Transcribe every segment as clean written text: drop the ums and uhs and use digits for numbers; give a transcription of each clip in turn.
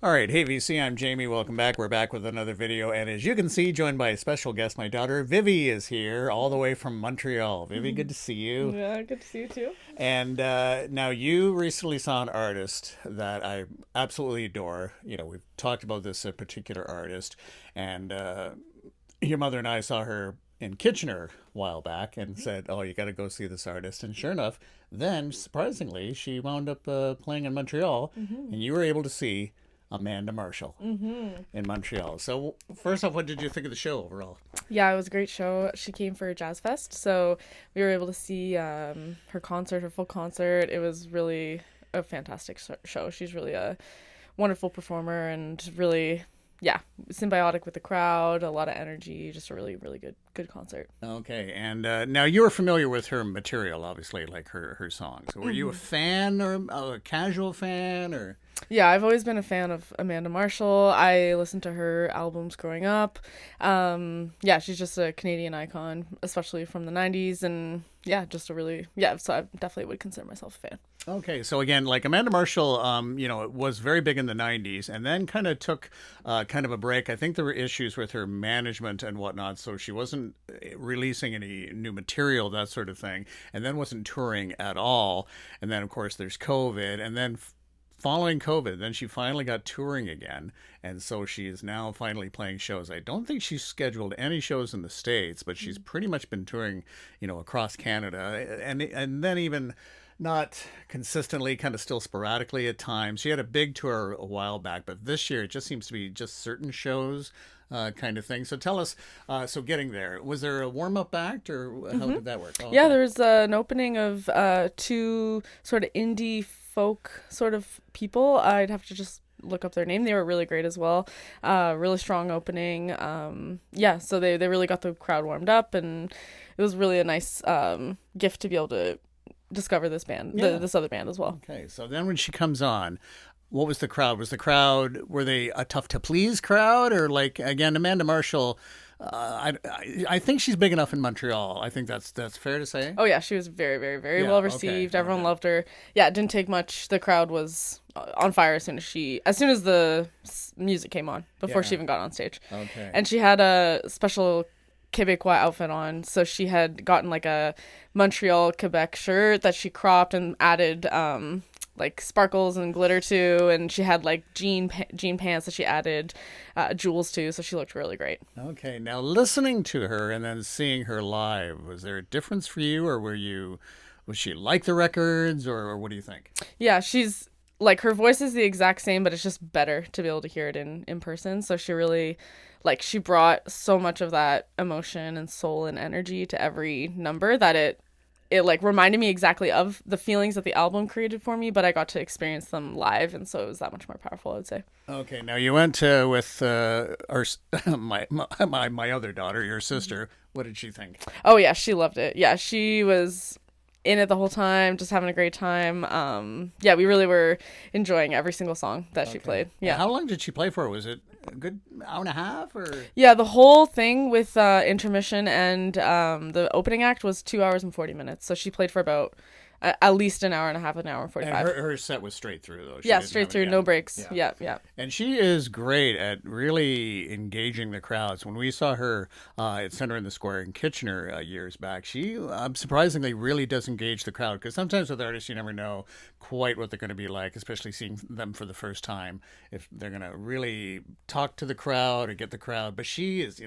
All right, hey VC, I'm Jamie. Welcome back. We're back with another video, and as you can see, joined by a special guest, my daughter Vivi is here, all the way from Montreal. Vivi, good to see you. Yeah, good to see you too. And now you recently saw an artist that I absolutely adore. You know, we've talked about this particular artist, and your mother and I saw her in Kitchener a while back and said, "Oh, you got to go see this artist." And sure enough, then surprisingly, she wound up playing in Montreal, and you were able to see Amanda Marshall in Montreal. So, first off, what did you think of the show overall? Yeah, it was a great show. She came for a Jazz Fest, so we were able to see her concert, her full concert. It was really a fantastic show. She's really a wonderful performer and really, yeah, symbiotic with the crowd. A lot of energy. Just a really, really good concert. Okay, and now you were familiar with her material, obviously, like her songs. So were you a fan or a casual fan, or? Yeah, I've always been a fan of Amanda Marshall. I listened to her albums growing up. Yeah, she's just a Canadian icon, especially from the 90s. And yeah, just a really, yeah, so I definitely would consider myself a fan. Okay, so again, like Amanda Marshall, it was very big in the '90s, and then kind of took kind of a break. I think there were issues with her management and whatnot, so she wasn't releasing any new material, that sort of thing, and then wasn't touring at all. And then, of course, there's COVID, and then following COVID, then she finally got touring again, and so she is now finally playing shows. I don't think she's scheduled any shows in the States, but she's pretty much been touring, across Canada, and then even not consistently, kind of still sporadically at times. She had a big tour a while back, but this year it just seems to be just certain shows. Kind of thing. So tell us. So getting there, was there a warm up act, or how did that work? Oh, Yeah, okay. there was an opening of two sort of indie folk sort of people. I'd have to just look up their name. They were really great as well. Really strong opening. Yeah, so they really got the crowd warmed up, and it was really a nice gift to be able to discover this band, Yeah. this other band as well. Okay. So then when she comes on, what was the crowd? Were they a tough to please crowd, or like again Amanda Marshall? I think she's big enough in Montreal. I think that's fair to say. Oh yeah, she was very, very, very Yeah. well Okay. received. Everyone Okay. loved her. Yeah, it didn't take much. The crowd was on fire as soon as the music came on, before Yeah. she even got on stage. Okay. And she had a special Quebecois outfit on, so she had gotten like a Montreal Quebec shirt that she cropped and added like sparkles and glitter to, and she had like jean pants that she added jewels to, so she looked really great. Okay. Now listening to her and then seeing her live, was there a difference for you, or was she like the records, or what do you think? Yeah, she's like, her voice is the exact same, but it's just better to be able to hear it in person. So she really, like, she brought so much of that emotion and soul and energy to every number that it like reminded me exactly of the feelings that the album created for me, but I got to experience them live, and so it was that much more powerful, I would say. Okay. Now you went with our my other daughter, your sister. What did she think? Oh yeah, she loved it. Yeah, she was in it the whole time, just having a great time. Yeah, we really were enjoying every single song that she Okay. played. And Yeah. how long did she play for? Was it a good hour and a half, or? Yeah, the whole thing with intermission and the opening act was 2 hours and 40 minutes. So she played for about at least an hour and a half, an hour and And 45. her set was straight through though. She Yeah, didn't straight have through, yeah. no breaks. Yeah. Yeah, yeah. And she is great at really engaging the crowds. When we saw her at Center in the Square in Kitchener years back, she surprisingly really does engage the crowd. Because sometimes with artists, you never know quite what they're going to be like, especially seeing them for the first time, if they're going to really talk to the crowd or get the crowd. But she is,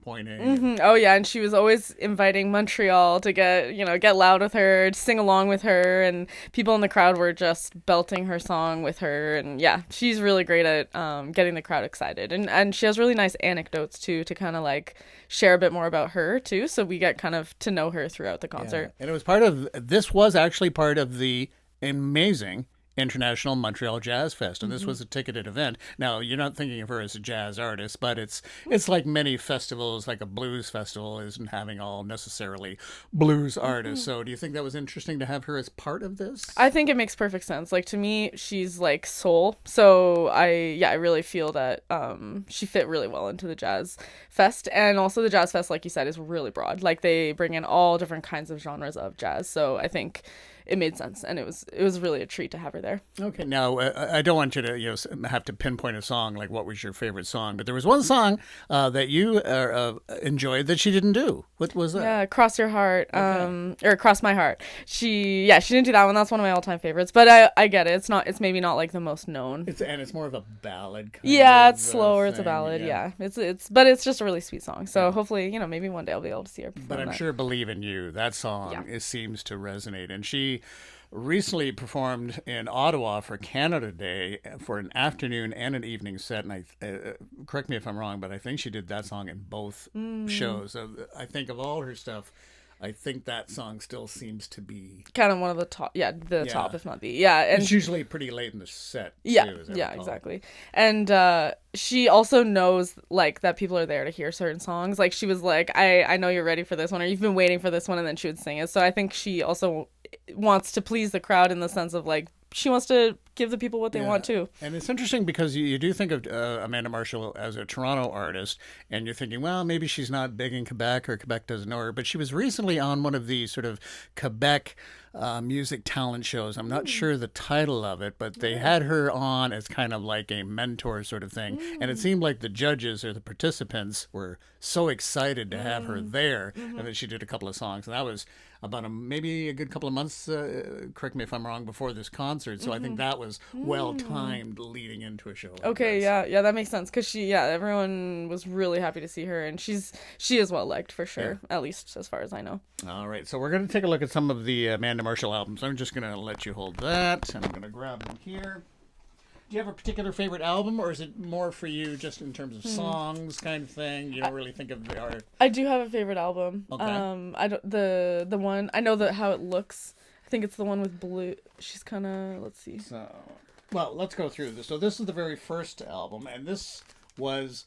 pointing. Oh yeah, and she was always inviting Montreal to get loud with her, to sing along with her, and people in the crowd were just belting her song with her. And yeah, she's really great at getting the crowd excited, and she has really nice anecdotes too, to kind of like share a bit more about her too, so we get kind of to know her throughout the concert. Yeah. And this was actually part of the amazing International Montreal Jazz Fest, and this was a ticketed event. Now, you're not thinking of her as a jazz artist, but it's like many festivals, like a blues festival isn't having all necessarily blues artists. So do you think that was interesting to have her as part of this? I think it makes perfect sense. Like, to me, she's like soul. So I really feel that she fit really well into the jazz fest. And also the jazz fest, like you said, is really broad. Like, they bring in all different kinds of genres of jazz. So I think it made sense, and it was really a treat to have her there. Okay, now I don't want you to have to pinpoint a song like what was your favorite song, but there was one song that you enjoyed that she didn't do. What was that? Yeah, Cross Your Heart, or Cross My Heart. She didn't do that one. That's one of my all-time favorites. But I get it. It's maybe not like the most known. It's more of a ballad kind yeah, of it's slower. It's a thing, ballad. Yeah. But it's just a really sweet song. So hopefully, maybe one day I'll be able to see her perform But I'm that. sure "Believe in You," that song, it seems to resonate. And she recently performed in Ottawa for Canada Day for an afternoon and an evening set. And correct me if I'm wrong, but I think she did that song in both shows. So I think of all her stuff, I think that song still seems to be kind of one of the top. Yeah, the top, if not the. Yeah, and it's usually pretty late in the set. Yeah, too, as I recall. exactly. And she also knows like that people are there to hear certain songs. Like she was like, I know you're ready for this one, or you've been waiting for this one, and then she would sing it. So I think she also wants to please the crowd in the sense of like she wants to give the people what they want too. And it's interesting because you do think of Amanda Marshall as a Toronto artist, and you're thinking, well, maybe she's not big in Quebec or Quebec doesn't know her, but she was recently on one of these sort of Quebec music talent shows. I'm not sure the title of it, but they had her on as kind of like a mentor sort of thing. And it seemed like the judges or the participants were so excited to have her there, and that she did a couple of songs. And that was about maybe a good couple of months, correct me if I'm wrong, before this concert. So I think that was well timed leading into a show like Okay, this. yeah, that makes sense because everyone was really happy to see her, and she is well liked for sure, at least as far as I know. All right, so we're going to take a look at some of the Amanda Marshall albums. I'm just going to let you hold that, and I'm going to grab them here. Do you have a particular favorite album, or is it more for you just in terms of songs kind of thing? You don't really think of the art? I do have a favorite album. Okay. I don't the one I know how it looks. I think it's the one with blue. She's kind of let's see. So, well, let's go through this. So this is the very first album, and this was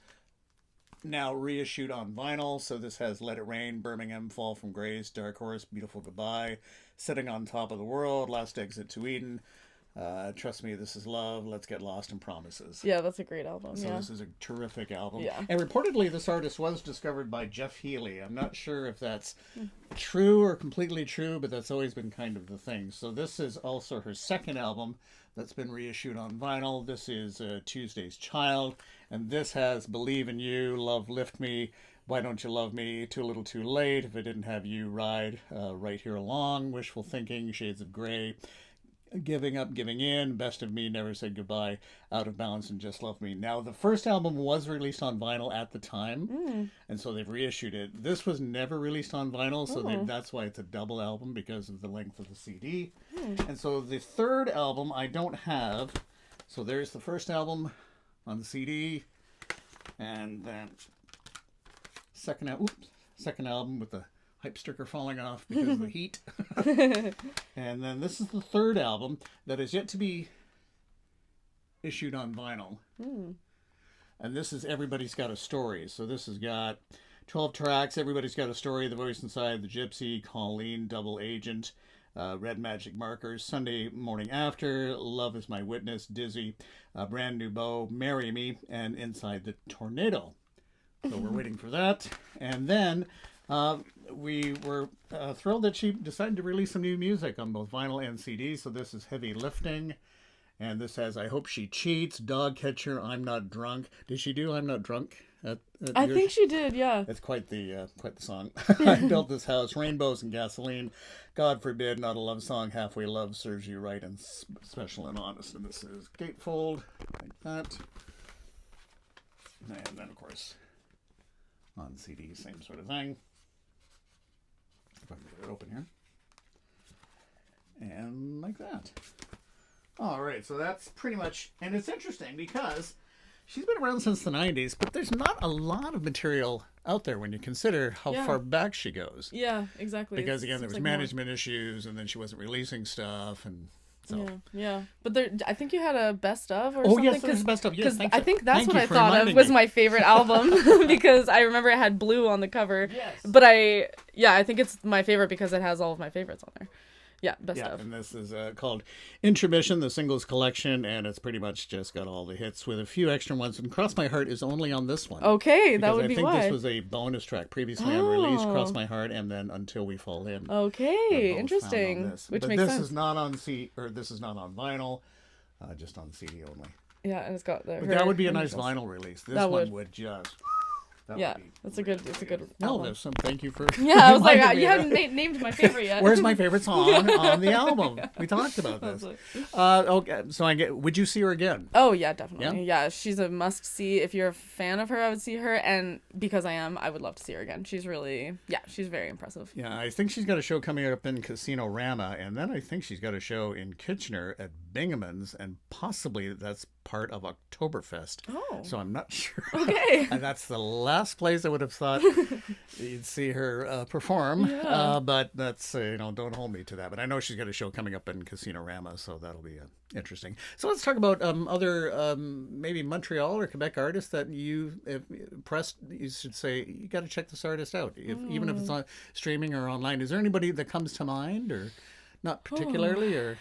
now reissued on vinyl. So this has "Let It Rain," "Birmingham," "Fall from Grace," "Dark Horse," "Beautiful Goodbye," "Sitting on Top of the World," "Last Exit to Eden," "Trust Me, This Is Love," "Let's Get Lost," and "Promises." Yeah, that's a great album. So yeah. this is a terrific album. Yeah. And reportedly this artist was discovered by Jeff Healey. I'm not sure if that's true or completely true, but that's always been kind of the thing. So this is also her second album that's been reissued on vinyl. This is Tuesday's Child, and this has "Believe in You," "Love Lift Me," "Why Don't You Love Me," "Too Little Too Late," "If I Didn't Have You," "Ride," "Right Here Along," "Wishful Thinking," "Shades of Grey," "Giving Up, Giving In," "Best of Me," "Never Said Goodbye," "Out of Balance," and "Just Love Me." Now, the first album was released on vinyl at the time, and so they've reissued it. This was never released on vinyl, so that's why it's a double album because of the length of the CD. And so the third album I don't have. So there's the first album on the CD, and then second album with the hype sticker falling off because of the heat. And then this is the third album that is yet to be issued on vinyl. And this is Everybody's Got a Story. So this has got 12 tracks. Everybody's Got a Story, The Voice Inside, The Gypsy, Colleen, Double Agent, Red Magic Markers, Sunday Morning After, Love Is My Witness, Dizzy, Brand New Bow, Marry Me, and Inside the Tornado. So we're waiting for that. And then we were thrilled that she decided to release some new music on both vinyl and CD. So this is Heavy Lifting. And this has "I Hope She Cheats," "Dog Catcher," "I'm Not Drunk." Did she do "I'm Not Drunk"? I think she did, yeah. It's quite the song. "I Built This House," "Rainbows and Gasoline," "God Forbid," "Not a Love Song," "Halfway Love," "Serves You Right," and "Special and Honest." And this is Gatefold, like that. And then, of course, on CD, same sort of thing. If I can get it open here. And like that. All right, so that's pretty much, and it's interesting because she's been around since the 90s, but there's not a lot of material out there when you consider how far back she goes. Yeah, exactly. Because again, there was management issues, and then she wasn't releasing stuff, and so. Yeah. But I think you had a best of or something. Oh, yes, there's a best of. Yes, I think that's what I thought of reminding was me. my favorite album because I remember it had blue on the cover. Yes. But I think it's my favorite because it has all of my favorites on there. Yeah, best Yeah, of. and this is called Intermission, the singles collection, and it's pretty much just got all the hits with a few extra ones. And Cross My Heart is only on this one. Okay, that Because would I be think this why. was a bonus track previously unreleased, Cross Oh, My Heart, and then Until We Fall In. okay, Are both found on interesting. this. Which But makes this sense. is not on this is not on vinyl, just on CD only. Yeah, and it's got the. But that would be a nice initials. vinyl release. This That one would. would just. That Yeah, would be that's a good. It's a good. No, album. there's some. Thank you for. Yeah, I was like, reminding me you of haven't that. named my favorite yet. Where's my favorite song on the album? We talked about I was this. like- Okay, so I get. Would you see her again? Oh yeah, definitely. Yeah? Yeah, she's a must see. If you're a fan of her, I would see her, and because I am, I would love to see her again. She's really, yeah, she's very impressive. Yeah, I think she's got a show coming up in Casino Rama, and then I think she's got a show in Kitchener at Binghamans, and possibly that's part of Oktoberfest. Oh. So I'm not sure. Okay. And that's the last place I would have thought you'd see her perform. Yeah. But that's, don't hold me to that. But I know she's got a show coming up in Casino Rama, so that'll be interesting. So let's talk about other maybe Montreal or Quebec artists that if pressed, you should say, you got to check this artist out, even if it's on streaming or online. Is there anybody that comes to mind or not particularly or...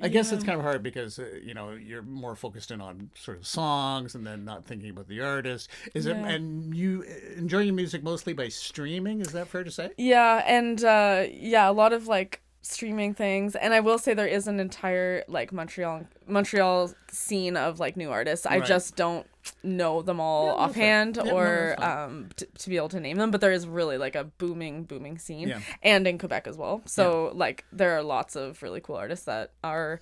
I guess it's kind of hard because you're more focused in on sort of songs and then not thinking about the artist. Is it? Yeah. And you enjoy your music mostly by streaming? Is that fair to say? Yeah, and yeah, a lot of like streaming things, and I will say there is an entire like Montreal scene of like new artists. I Right. just don't know them all Yeah, no, offhand fair. Yeah, no, or that's fine. to be able to name them, but there is really like a booming scene, Yeah. and in Quebec as well. So like there are lots of really cool artists that are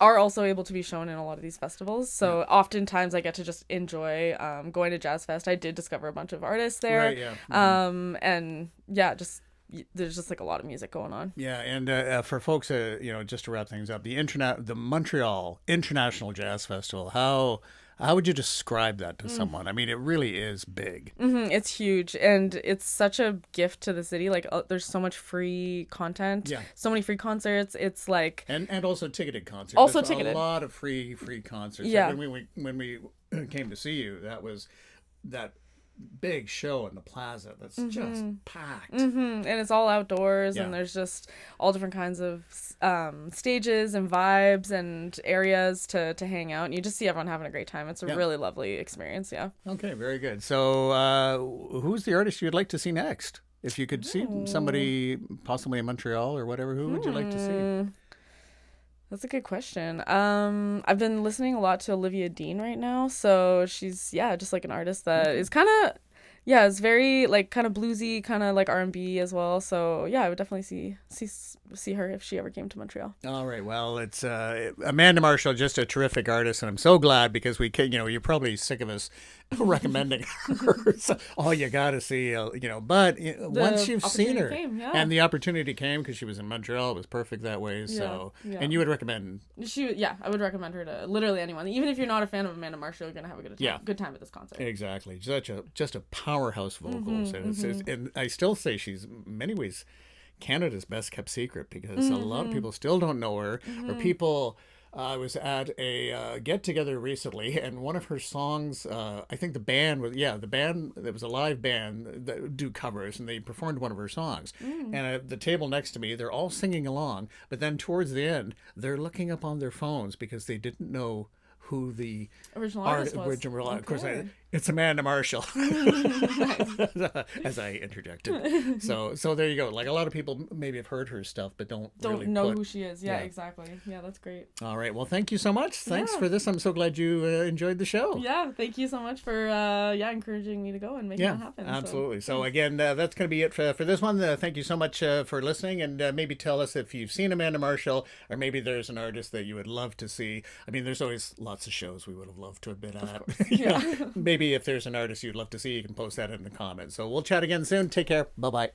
also able to be shown in a lot of these festivals. So oftentimes I get to just enjoy going to Jazz Fest. I did discover a bunch of artists there. Right, yeah. And yeah, just there's just like a lot of music going on. Yeah, and for folks, just to wrap things up, the Montreal International Jazz Festival. How would you describe that to someone? I mean, it really is big. It's huge, and it's such a gift to the city. Like there's so much free content, Yeah. so many free concerts. It's like And also ticketed concerts. Also There's ticketed. a lot of free concerts. Yeah. When we came to see you, that was that big show in the plaza that's just packed. and it's all outdoors, Yeah. and there's just all different kinds of stages and vibes and areas to hang out, and you just see everyone having a great time. It's a Yeah. really lovely experience. Yeah. Okay, very good. So, who's the artist you'd like to see next? If you could see somebody possibly in Montreal or whatever, who would you like to see? That's a good question. I've been listening a lot to Olivia Dean right now. So she's, just like an artist that is kind of, it's very like kind of bluesy, kind of like R&B as well. So yeah, I would definitely see her if she ever came to Montreal. All right. Well, it's Amanda Marshall, just a terrific artist, and I'm so glad because we can. You're probably sick of us recommending her. So, oh, you got to see, But once you've seen her, opportunity came, yeah. and the opportunity came because she was in Montreal, it was perfect that way. So, Yeah. and you would recommend. I would recommend her to literally anyone. Even if you're not a fan of Amanda Marshall, you're gonna have a good time at this concert. Exactly, just a powerhouse vocals, and I still say she's in many ways Canada's best kept secret because a lot of people still don't know her, or people. I was at a get together recently, and one of her songs, I think the band, there was a live band that do covers, and they performed one of her songs. And at the table next to me, they're all singing along, but then towards the end, they're looking up on their phones because they didn't know who the Original artist was. Of course, Okay. it's Amanda Marshall, as I interjected. So there you go. Like a lot of people maybe have heard her stuff, but don't really know who she is. Yeah, Yeah. exactly. Yeah, that's great. All right. Well, thank you so much. Thanks Yeah. for this. I'm so glad you enjoyed the show. Yeah, thank you so much for encouraging me to go and making Yeah, that happen. absolutely. So again, that's going to be it for this one. Thank you so much for listening, and maybe tell us if you've seen Amanda Marshall, or maybe there's an artist that you would love to see. I mean, there's always lots of shows we would have loved to have been at. Yeah. Maybe if there's an artist you'd love to see, you can post that in the comments. So we'll chat again soon. Take care. Bye-bye.